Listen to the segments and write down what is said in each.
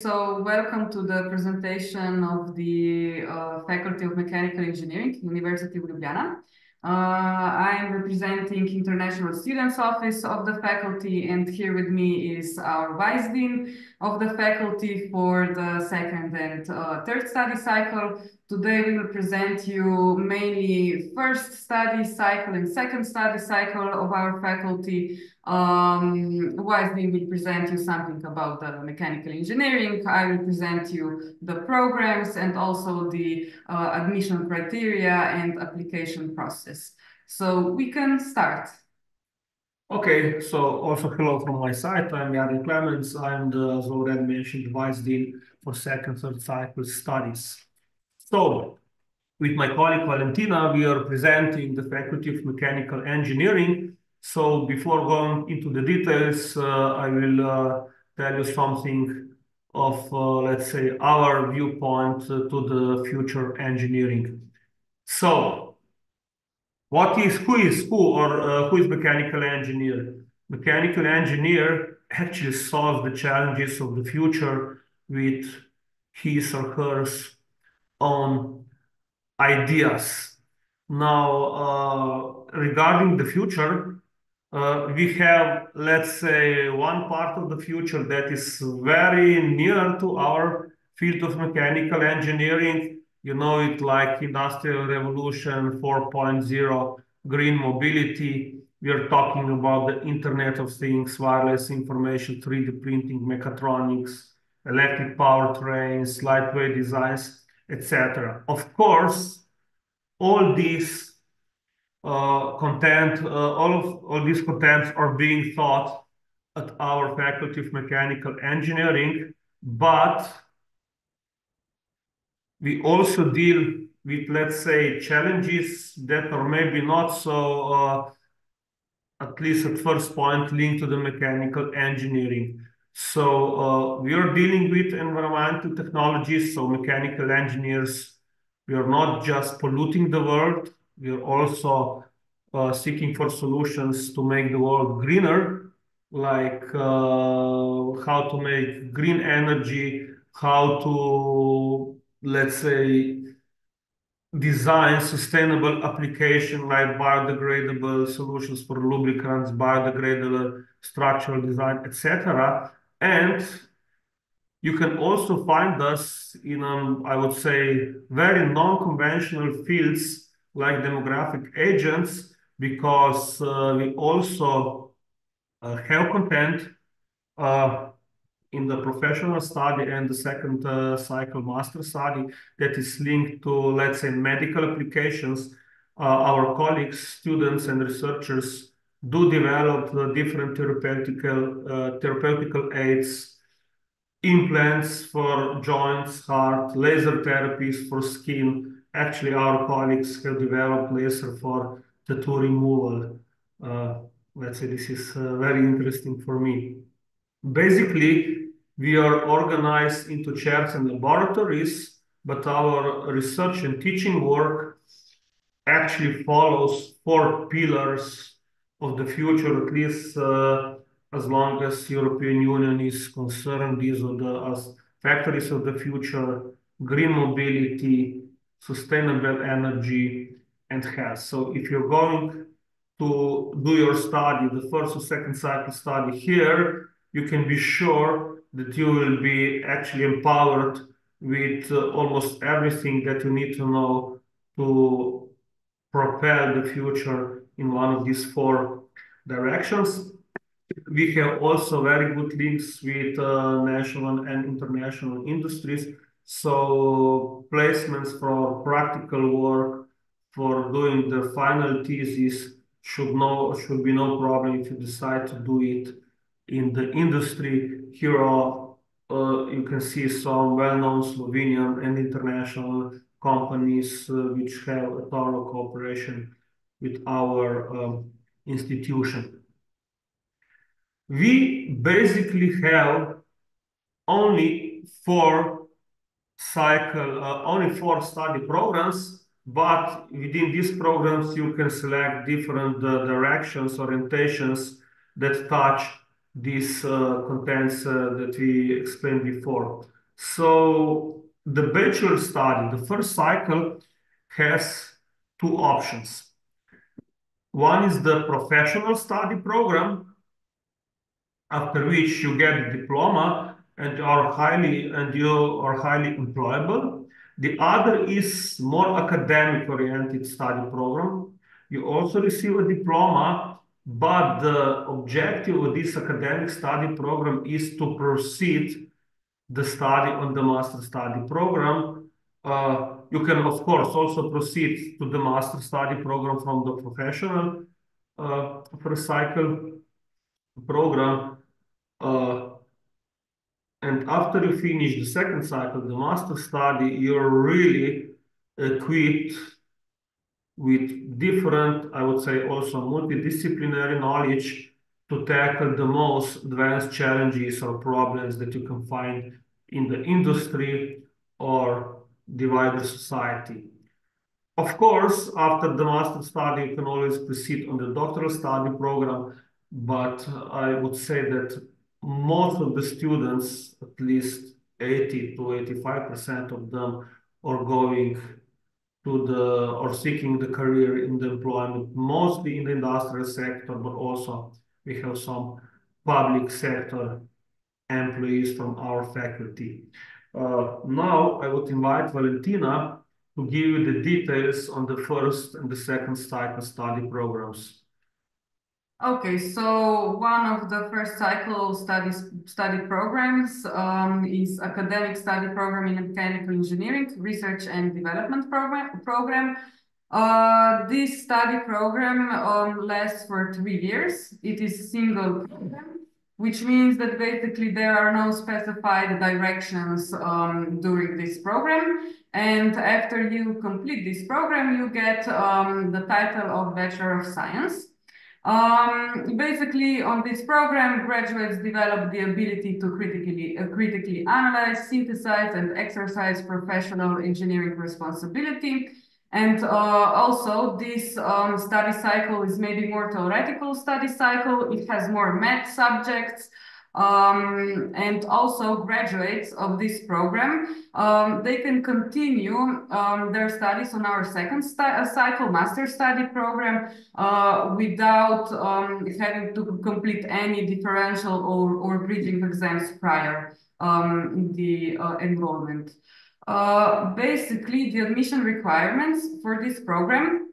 So welcome to the presentation of the Faculty of Mechanical Engineering, University of Ljubljana. I'm representing International Students Office of the faculty, and here with me is our Vice Dean of the faculty for the second and third study cycle. Today we will present you mainly first study cycle and second study cycle of our faculty. Vice Dean will present you something about the mechanical engineering. I will present you the programs and also the admission criteria and application process. So we can start. Okay, so also hello from my side. I'm Jari Clemens. I'm the, as already mentioned, Vice Dean for second, third cycle studies. So, with my colleague Valentina, we are presenting the Faculty of Mechanical Engineering. So, before going into the details, I will tell you something of, let's say, our viewpoint to the future engineering. So, who is mechanical engineer? Mechanical engineer actually solves the challenges of the future with his or her own ideas. Now, regarding the future, we have, let's say, one part of the future that is very near to our field of mechanical engineering. You know it like Industrial Revolution 4.0, green mobility. We are talking about the Internet of Things, wireless information, 3D printing, mechatronics, electric powertrains, lightweight designs, etc. Of course, all these all these contents are being taught at our Faculty of Mechanical Engineering, but we also deal with, let's say, challenges that are maybe not so, at least at first point, linked to the mechanical engineering. So we are dealing with environmental technologies, so mechanical engineers, we are not just polluting the world, we are also seeking for solutions to make the world greener, like how to make green energy, how to, let's say, design sustainable application like biodegradable solutions for lubricants, biodegradable structural design, etc. And you can also find us in, I would say, very non-conventional fields like demographic agents, because we also have content uh, in the professional study and the second cycle master study that is linked to, let's say, medical applications. Our colleagues, students, and researchers do develop different therapeutical aids, implants for joints, heart, laser therapies for skin. Actually, our colleagues have developed laser for tattoo removal. Uh, let's say this is very interesting for me. Basically, we are organized into chairs and laboratories, but our research and teaching work actually follows four pillars of the future, at least as long as European Union is concerned. These are the as factories of the future: green mobility, sustainable energy, and health. So if you're going to do your study, the first or second cycle study here, you can be sure that you will be actually empowered with almost everything that you need to know to propel the future in one of these four directions. We have also very good links with national and international industries. So placements for practical work, for doing the final thesis should be no problem if you decide to do it in the industry. Here are, you can see some well-known Slovenian and international companies which have a thorough cooperation with our institution. We basically have only only four study programs, but within these programs you can select different directions, orientations that touch these contents that we explained before. So the bachelor study, the first cycle, has two options. One is the professional study program, after which you get a diploma and you are highly employable. The other is more academic oriented study program. You also receive a diploma, but the objective of this academic study program is to proceed the study on the master study program. You can, of course, also proceed to the master study program from the professional first cycle program. Uh, and after you finish the second cycle, the master study, you're really equipped with different, I would say also multidisciplinary knowledge to tackle the most advanced challenges or problems that you can find in the industry or the wider society. Of course, after the master study, you can always proceed on the doctoral study program, but I would say that most of the students, at least 80 to 85% of them, are going to the or seeking the career in the employment, mostly in the industrial sector, but also we have some public sector employees from our faculty. Now I would invite Valentina to give you the details on the first and the second cycle study programs. Okay, so one of the first cycle study programs is academic study program in mechanical engineering, research and development program. This study program lasts for 3 years. It is single program, which means that basically there are no specified directions during this program. And after you complete this program, you get the title of Bachelor of Science. Basically, on this program, graduates develop the ability to critically analyze, synthesize, and exercise professional engineering responsibility. And also, this study cycle is maybe more theoretical study cycle. It has more math subjects. And also graduates of this program, they can continue their studies on our second cycle master study program without having to complete any differential or bridging exams prior the enrollment. Basically, the admission requirements for this program,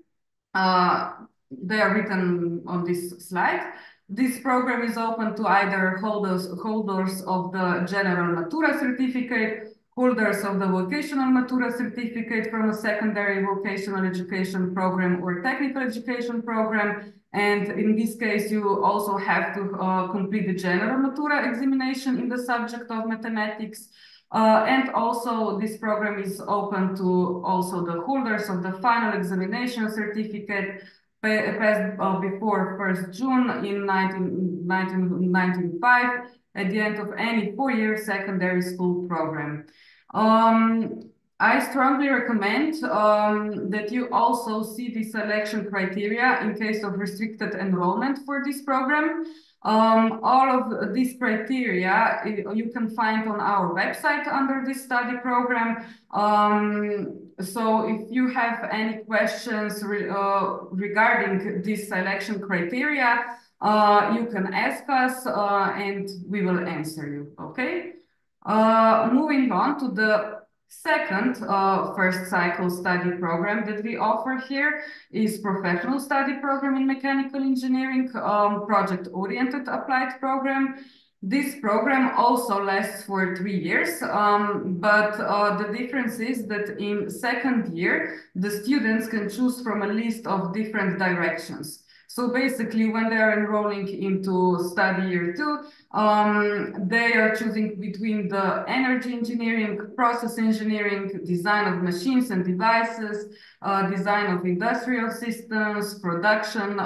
they are written on this slide. This program is open to either holders of the General Matura certificate, holders of the Vocational Matura certificate from a secondary vocational education program or technical education program. And in this case, you also have to complete the General Matura examination in the subject of mathematics. And also this program is open to also the holders of the final examination certificate passed before 1st June in 1995 at the end of any 4-year secondary school program. I strongly recommend that you also see the selection criteria in case of restricted enrollment for this program. All of these criteria you can find on our website under this study program. So if you have any questions regarding this selection criteria, you can ask us and we will answer you, okay? Moving on to the second first cycle study program that we offer here is professional study program in mechanical engineering, project-oriented applied program. This program also lasts for 3 years, but the difference is that in second year, the students can choose from a list of different directions. So basically, when they are enrolling into study year 2, they are choosing between the energy engineering, process engineering, design of machines and devices, design of industrial systems, production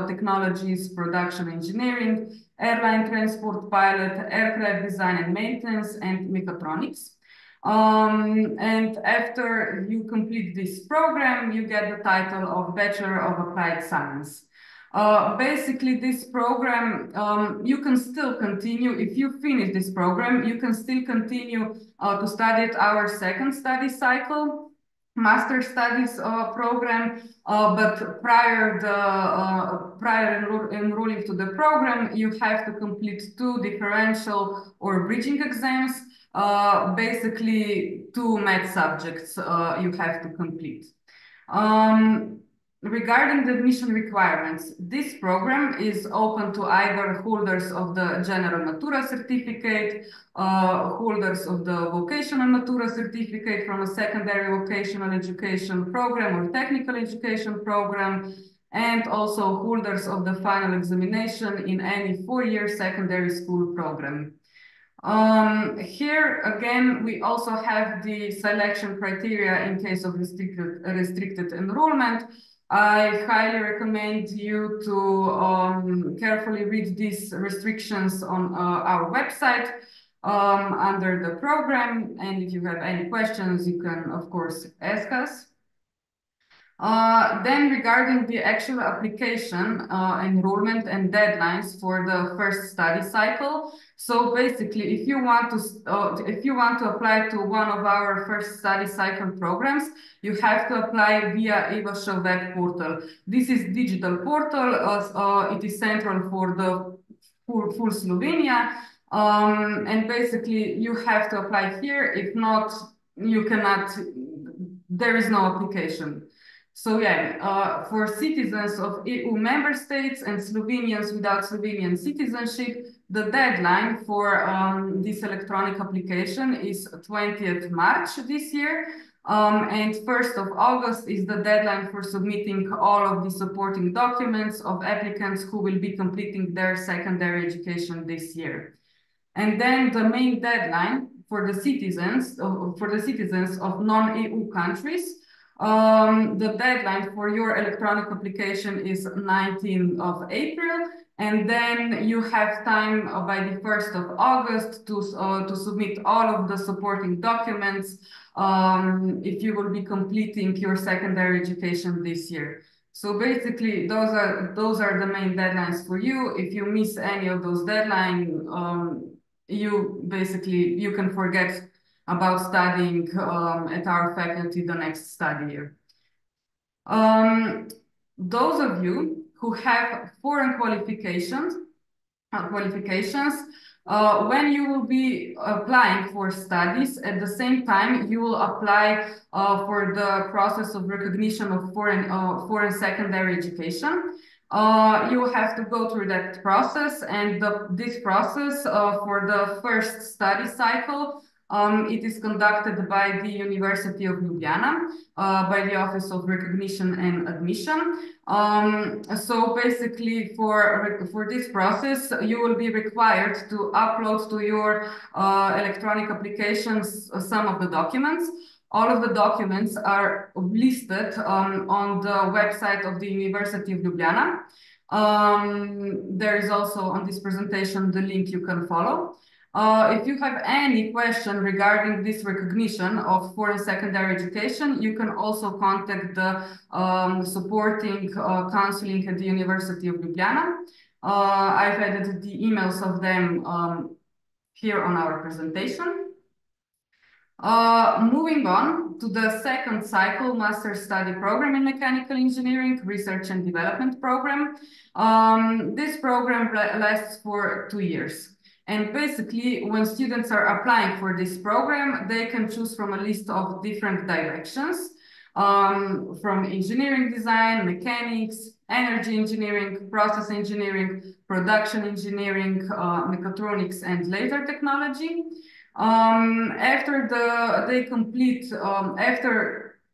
technologies, production engineering, airline transport pilot, aircraft design and maintenance, and mechatronics. And after you complete this program, you get the title of Bachelor of Applied Science. Basically, this program, you can still continue. If you finish this program, you can still continue to study at our second study cycle, master studies program. But prior enrolling to the program, you have to complete two differential or bridging exams. Basically, two math subjects you have to complete. Regarding the admission requirements, this program is open to either holders of the General Matura certificate, holders of the Vocational Matura certificate from a secondary vocational education program or technical education program, and also holders of the final examination in any four-year secondary school program. Here again, we also have the selection criteria in case of restricted enrollment. I highly recommend you to carefully read these restrictions on our website under the program. And if you have any questions, you can, of course, ask us. Then regarding the actual application, enrollment and deadlines for the first study cycle. So basically, if you want to apply to one of our first study cycle programs, you have to apply via EVASH web portal. This is digital portal. It is central for the full Slovenia. And basically, you have to apply here. If not, you cannot. There is no application. So yeah, for citizens of EU member states and Slovenians without Slovenian citizenship, the deadline for this electronic application is 20th March this year. And 1st of August is the deadline for submitting all of the supporting documents of applicants who will be completing their secondary education this year. And then the main deadline for the citizens of non-EU countries. The deadline for your electronic application is 19th of April, and then you have time by the 1st of August to submit all of the supporting documents if you will be completing your secondary education this year. So basically, those are the main deadlines for you. If you miss any of those deadlines, you can forget about studying at our faculty the next study year. Those of you who have foreign qualifications, when you will be applying for studies, at the same time, you will apply for the process of recognition of foreign secondary education. You will have to go through that process, and this process for the first study cycle, it is conducted by the University of Ljubljana, by the Office of Recognition and Admission. So basically for this process, you will be required to upload to your electronic applications some of the documents. All of the documents are listed on the website of the University of Ljubljana. There is also on this presentation the link you can follow. If you have any question regarding this recognition of foreign secondary education, you can also contact the supporting counseling at the University of Ljubljana. I've added the emails of them here on our presentation. Moving on to the second cycle master study program in mechanical engineering, research and development program. This program lasts for 2 years. And basically, when students are applying for this program, they can choose from a list of different directions, from engineering design, mechanics, energy engineering, process engineering, production engineering, mechatronics, and laser technology. After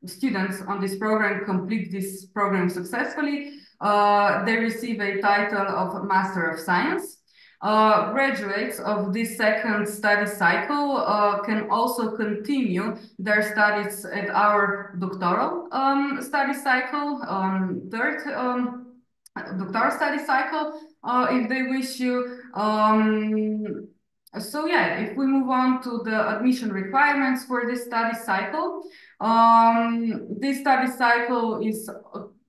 students on this program complete this program successfully, they receive a title of Master of Science. Graduates of this second study cycle can also continue their studies at our doctoral study cycle, third doctoral study cycle, if they wish to. So yeah, if we move on to the admission requirements for this study cycle is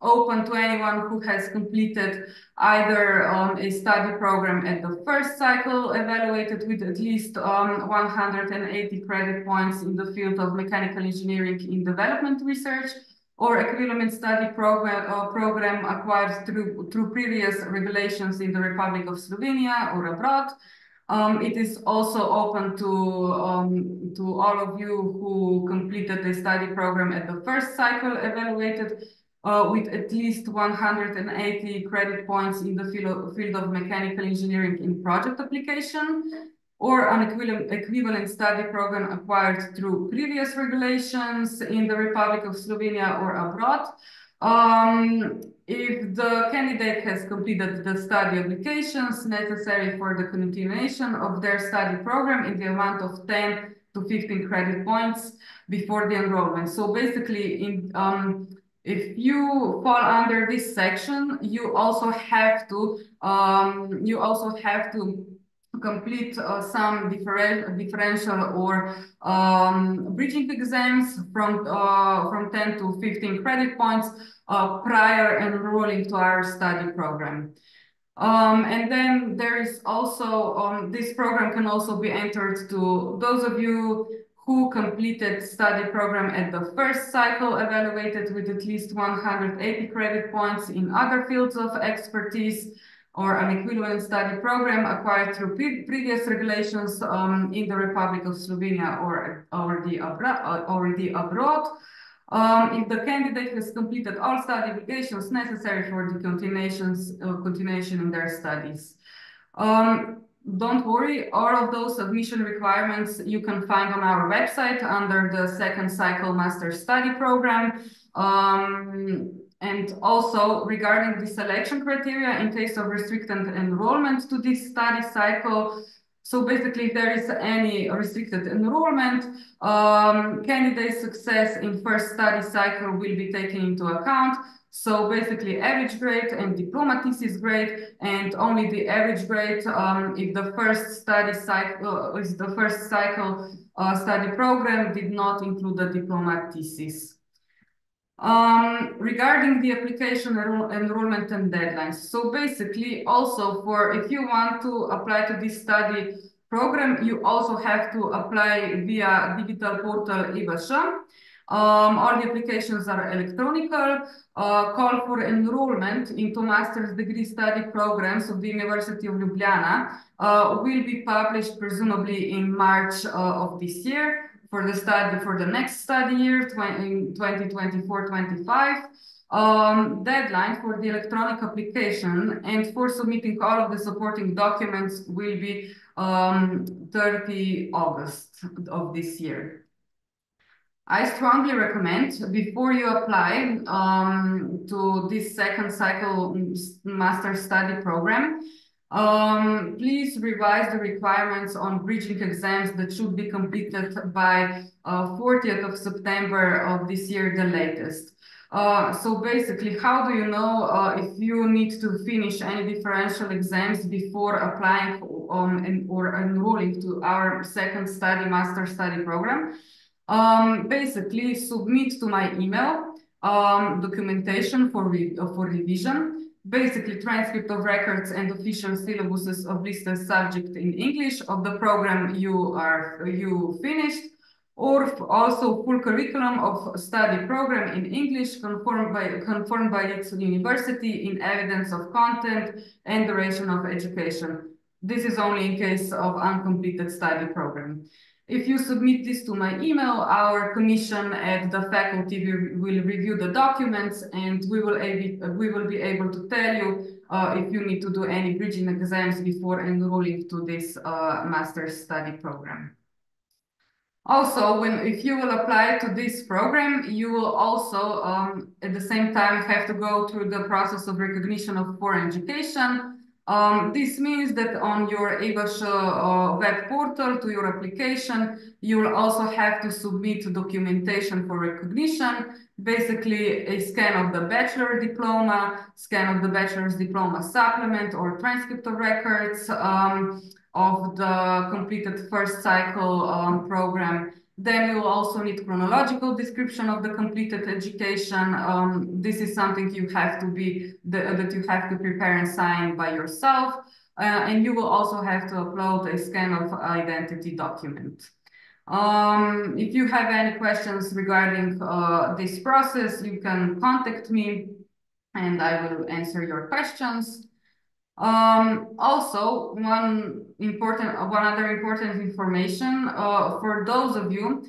open to anyone who has completed either a study program at the first cycle, evaluated with at least 180 credit points in the field of mechanical engineering in development research, or equivalent study program acquired through previous regulations in the Republic of Slovenia or abroad. It is also open to all of you who completed the study program at the first cycle, evaluated with at least 180 credit points in the field of mechanical engineering in project application, or an equivalent study program acquired through previous regulations in the Republic of Slovenia or abroad. If the candidate has completed the study applications necessary for the continuation of their study program in the amount of 10 to 15 credit points before the enrollment. So basically, if you fall under this section, you also have to complete some differential or bridging exams from 10 to 15 credit points prior enrolling to our study program. And then there is also, this program can also be entered to those of you who completed study program at the first cycle, evaluated with at least 180 credit points in other fields of expertise, or an equivalent study program acquired through previous regulations in the Republic of Slovenia or already abroad. If the candidate has completed all study applications necessary for the continuation in their studies. Don't worry, all of those submission requirements you can find on our website under the second cycle master study program. And also regarding the selection criteria in case of restricted enrollment to this study cycle. So basically, if there is any restricted enrollment, candidate success in first study cycle will be taken into account. So basically average grade and diploma thesis grade, and only the average grade if the first study cycle study program did not include the diploma thesis. Regarding the application enrollment and deadlines. So basically also if you want to apply to this study program, you also have to apply via digital portal eVŠ. All the applications are electronical. Call for enrollment into master's degree study programs of the University of Ljubljana will be published presumably in March of this year for the next study year, 2024-25. Deadline for the electronic application and for submitting all of the supporting documents will be 30 August of this year. I strongly recommend, before you apply to this second cycle master study program, please revise the requirements on bridging exams that should be completed by 40th of September of this year, the latest. So basically, how do you know if you need to finish any differential exams before applying or enrolling to our second master study program? Basically, submit to my email documentation for revision. Basically, transcript of records and official syllabuses of listed subject in English of the program you finished, or also full curriculum of study program in English confirmed by its university in evidence of content and duration of education. This is only in case of uncompleted study program. If you submit this to my email, our commission at the faculty will review the documents, and we will be able to tell you if you need to do any bridging exams before enrolling to this master's study program. Also, if you will apply to this program, you will also at the same time have to go through the process of recognition of foreign education. This means that on your eVŠ web portal to your application, you will also have to submit documentation for recognition, basically a scan of the bachelor diploma, scan of the bachelor's diploma supplement or transcript of records of the completed first cycle program, Then you will also need chronological description of the completed education. This is something you have to that you have to prepare and sign by yourself. And you will also have to upload a scan of identity document. If you have any questions regarding this process, you can contact me and I will answer your questions. Also, one other important information for those of you,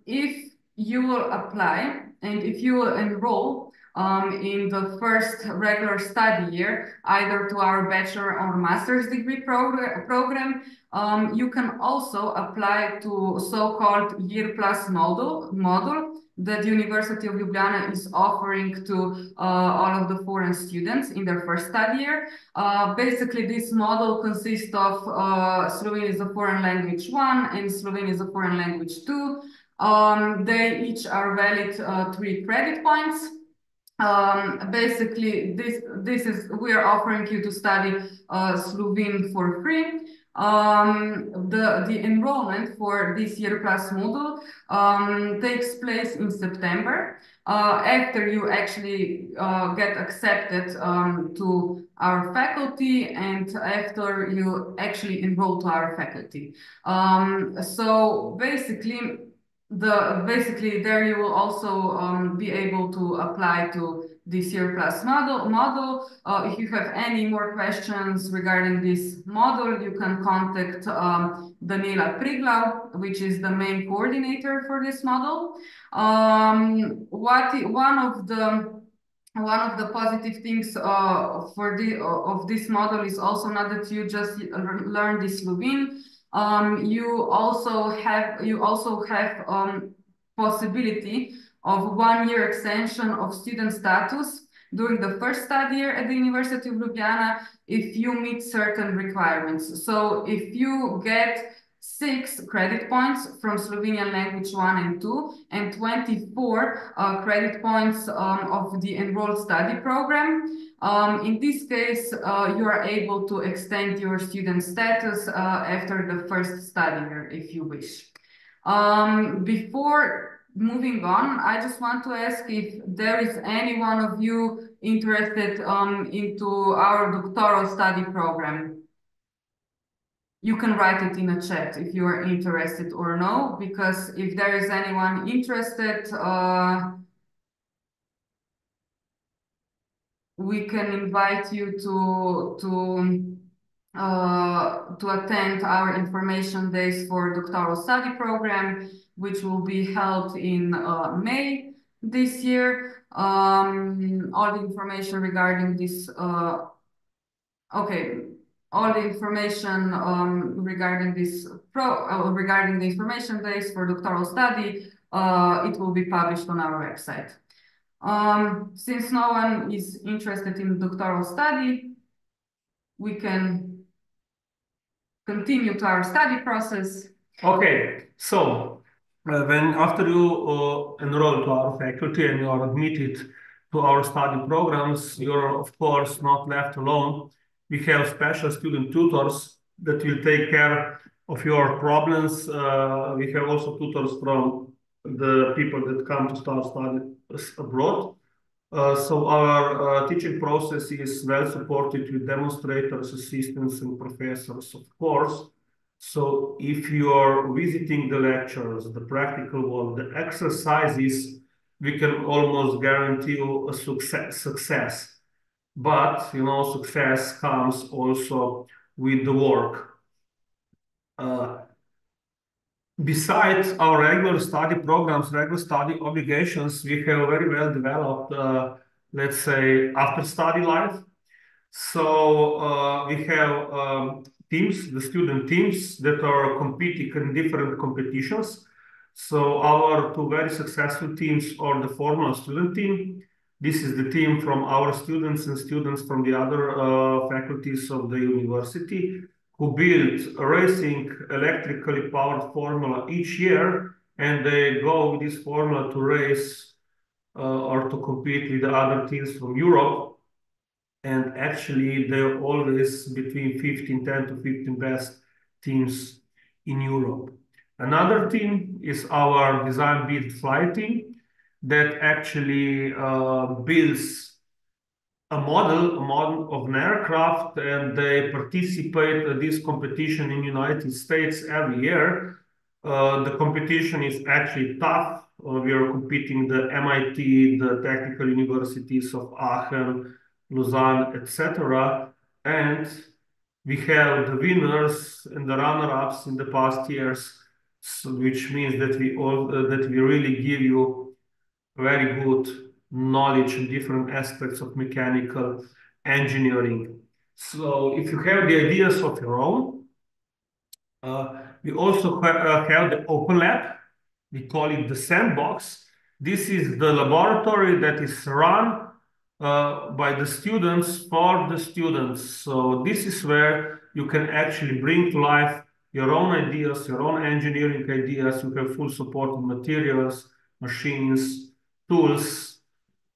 if you will apply and if you will enroll in the first regular study year, either to our bachelor or master's degree program, you can also apply to so-called Year Plus module that the University of Ljubljana is offering to all of the foreign students in their first study year. Basically, this model consists of Slovene is a foreign language 1 and Slovene is a foreign language 2. They each are valid 3 credit points. Basically, we are offering you to study Slovene for free. The enrollment for this Year Plus module takes place in September after you actually get accepted to our faculty and after you actually enroll to our faculty. So basically there you will also be able to apply to this Year Plus model. If you have any more questions regarding this model, you can contact Daniela Priglau, which is the main coordinator for this model. One of the positive things of this model is also not that you just learn this Slovene. You also have possibility of 1 year extension of student status during the first study year at the University of Ljubljana if you meet certain requirements. So if you get 6 credit points from Slovenian language 1 and 2 and 24 credit points of the enrolled study program. In this case, you are able to extend your student status after the first study year if you wish. Before moving on, I just want to ask if there is any one of you interested into our doctoral study program. You can write it in a chat if you are interested or no, because if there is anyone interested, we can invite you to attend our information days for doctoral study program, which will be held in May this year. All the information regarding this, all the information regarding regarding the information days for doctoral study, it will be published on our website. Since no one is interested in doctoral study, we can continue to our study process. Okay, so when after you enroll to our faculty and you are admitted to our study programs, you're of course not left alone. We have special student tutors that will take care of your problems. We have also tutors from the people that come to start study abroad. So our teaching process is well supported with demonstrators, assistants, and professors, of course. So if you are visiting the lectures, the practical work, the exercises, we can almost guarantee you a success. But, you know, success comes also with the work. Besides our regular study programs, regular study obligations, we have very well developed, let's say, after study life. So we have teams, the student teams that are competing in different competitions. So our 2 very successful teams are the formal student team. This is the team from our students and students from the other faculties of the university who build a racing electrically powered formula each year, and they go with this formula to race or to compete with the other teams from Europe. And actually, they're always between 10 to 15 best teams in Europe. Another team is our design build fly team that actually builds a model of an aircraft, and they participate in this competition in the United States every year. The competition is actually tough. We are competing the MIT, the technical universities of Aachen, Lausanne, etc. And we have the winners and the runner-ups in the past years, so, which means that we really give you very good knowledge in different aspects of mechanical engineering. So if you have the ideas of your own, we also have the open lab. We call it the sandbox. This is the laboratory that is run by the students for the students. So this is where you can actually bring to life your own ideas, your own engineering ideas. You have full support of materials, machines, tools,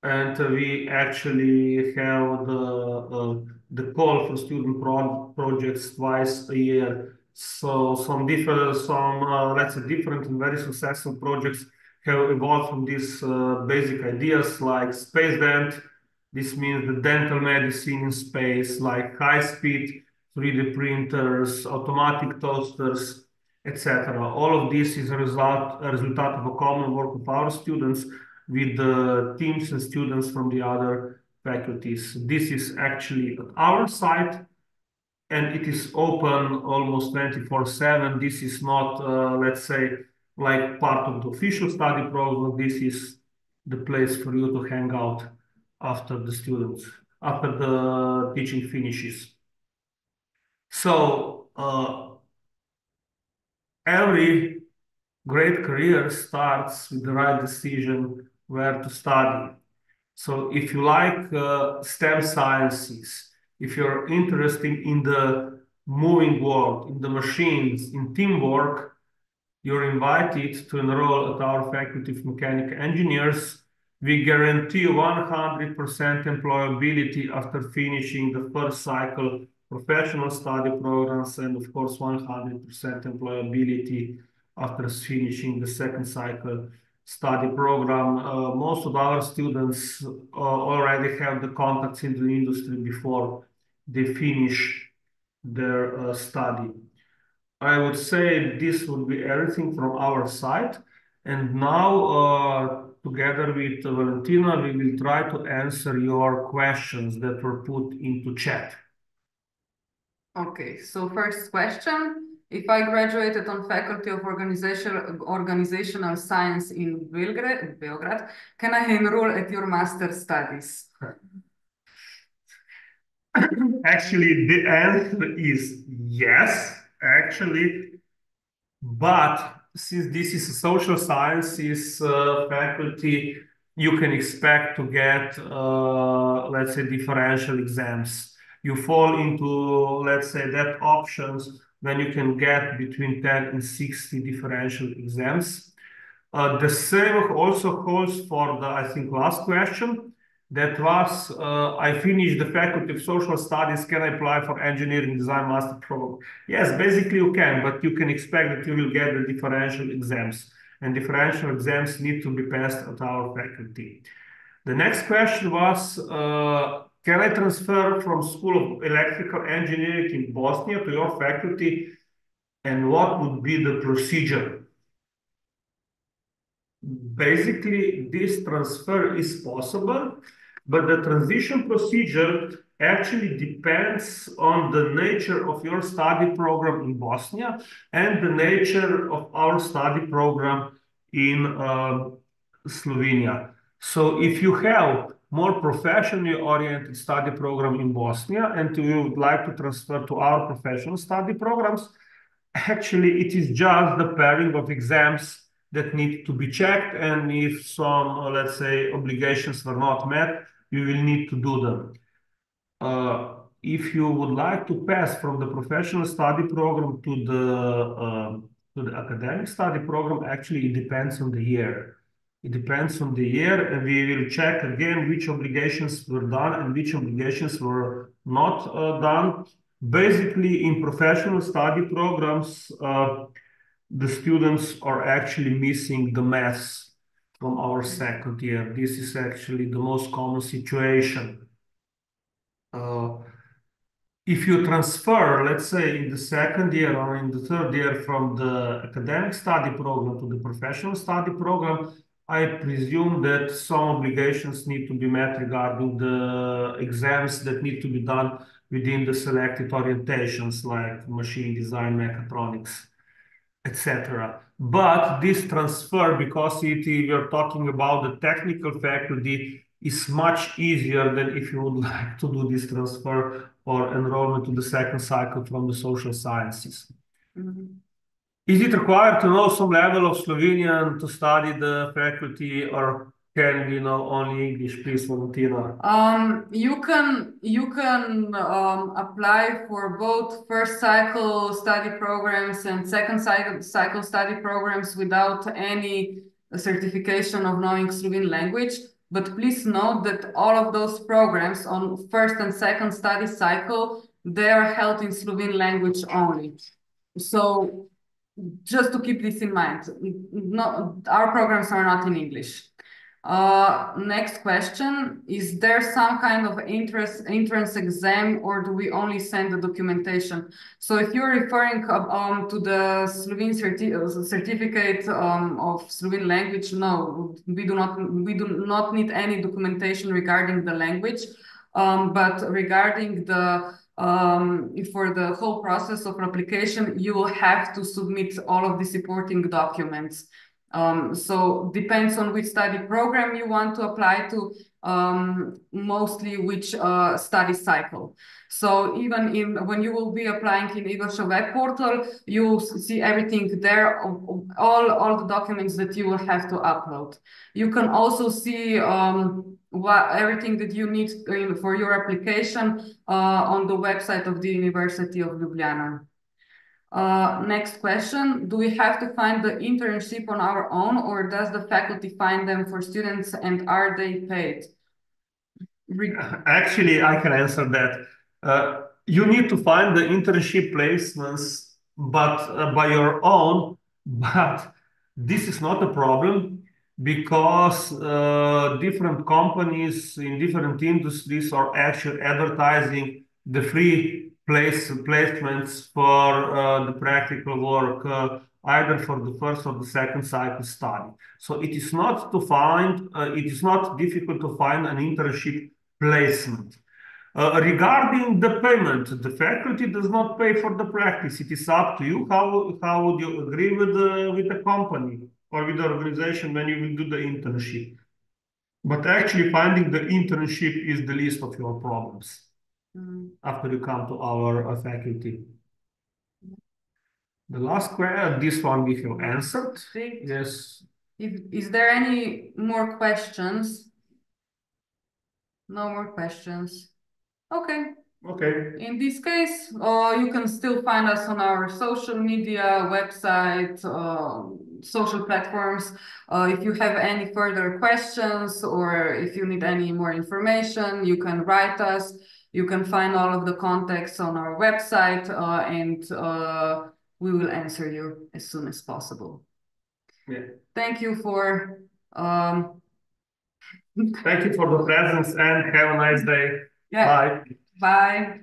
and we actually have the call for student projects twice a year. So let's say different and very successful projects have evolved from these basic ideas like space dent. This means the dental medicine in space, like high-speed 3D printers, automatic toasters, etc. All of this is a result of a common work of our students with the teams and students from the other faculties. This is actually at our site, and it is open almost 24/7. This is not, let's say, like part of the official study program. This is the place for you to hang out after the teaching finishes. So every great career starts with the right decision where to study. So if you like STEM sciences, if you're interested in the moving world, in the machines, in teamwork, you're invited to enroll at our Faculty of Mechanical Engineers. We guarantee 100% employability after finishing the first cycle professional study programs, and of course 100% employability after finishing the second cycle study program. Most of our students already have the contacts in the industry before they finish their study. I would say this would be everything from our side. And now, together with Valentina, we will try to answer your questions that were put into chat. Okay, so first question. If I graduated on Faculty of Organizational Science in Belgrade, can I enroll at your master's studies? Actually, the answer is yes, actually. But since this is a social sciences faculty, you can expect to get, let's say, differential exams. You fall into, let's say, that options when you can get between 10 and 60 differential exams. The same also holds for the, I think, last question. That was, I finished the Faculty of Social Studies. Can I apply for Engineering Design Master Program? Yes, basically you can, but you can expect that you will get the differential exams. And differential exams need to be passed at our faculty. The next question was, can I transfer from School of Electrical Engineering in Bosnia to your faculty? And what would be the procedure? Basically, this transfer is possible, but the transition procedure actually depends on the nature of your study program in Bosnia and the nature of our study program in Slovenia. So if you have more professionally oriented study program in Bosnia and you would like to transfer to our professional study programs, actually it is just the pairing of exams that need to be checked, and if some, let's say, obligations were not met, you will need to do them. If you would like to pass from the professional study program to the academic study program, actually it depends on the year. It depends on the year, and we will check again which obligations were done and which obligations were not done. Basically, in professional study programs, the students are actually missing the maths from our second year. This is actually the most common situation. If you transfer, let's say, in the second year or in the third year from the academic study program to the professional study program, I presume that some obligations need to be met regarding the exams that need to be done within the selected orientations like machine design, mechatronics, etc. But this transfer, because we're talking about the technical faculty, is much easier than if you would like to do this transfer or enrollment to the second cycle from the social sciences. Mhm. Is it required to know some level of Slovenian to study the faculty, or can we know only English, please, Valentina? You can apply for both first cycle study programs and second cycle study programs without any certification of knowing Slovene language. But please note that all of those programs on first and second study cycle, they are held in Slovene language only. So just to keep this in mind, no, our programs are not in English. Next question, is there some kind of entrance exam, or do we only send the documentation? So if you're referring to the Slovene certificate of Slovene language, no, we do not need any documentation regarding the language. But regarding the for the whole process of application, you will have to submit all of the supporting documents. So depends on which study program you want to apply to, mostly which study cycle. So even when you will be applying in Igor's web portal, you will see everything there, all the documents that you will have to upload. You can also see everything that you need for your application on the website of the University of Ljubljana. Next question, do we have to find the internship on our own, or does the faculty find them for students, and are they paid? Actually, I can answer that. You need to find the internship placements, but by your own. But this is not a problem because different companies in different industries are actually advertising the free placements for the practical work, either for the first or the second cycle study. So it is not to find, it is not difficult to find an internship placement. Regarding the payment, the faculty does not pay for the practice. It is up to you. How would you agree with the company or with the organization when you will do the internship? But actually, finding the internship is the least of your problems after you come to our faculty. The last question, this one we have answered. Yes. Is there any more questions? No more questions. Okay. Okay. In this case, you can still find us on our social media, website, social platforms. If you have any further questions or if you need any more information, you can write us. You can find all of the contacts on our website, and we will answer you as soon as possible. Yeah. Thank you for Thank you for the presence and have a nice day. Yeah. Bye. Bye.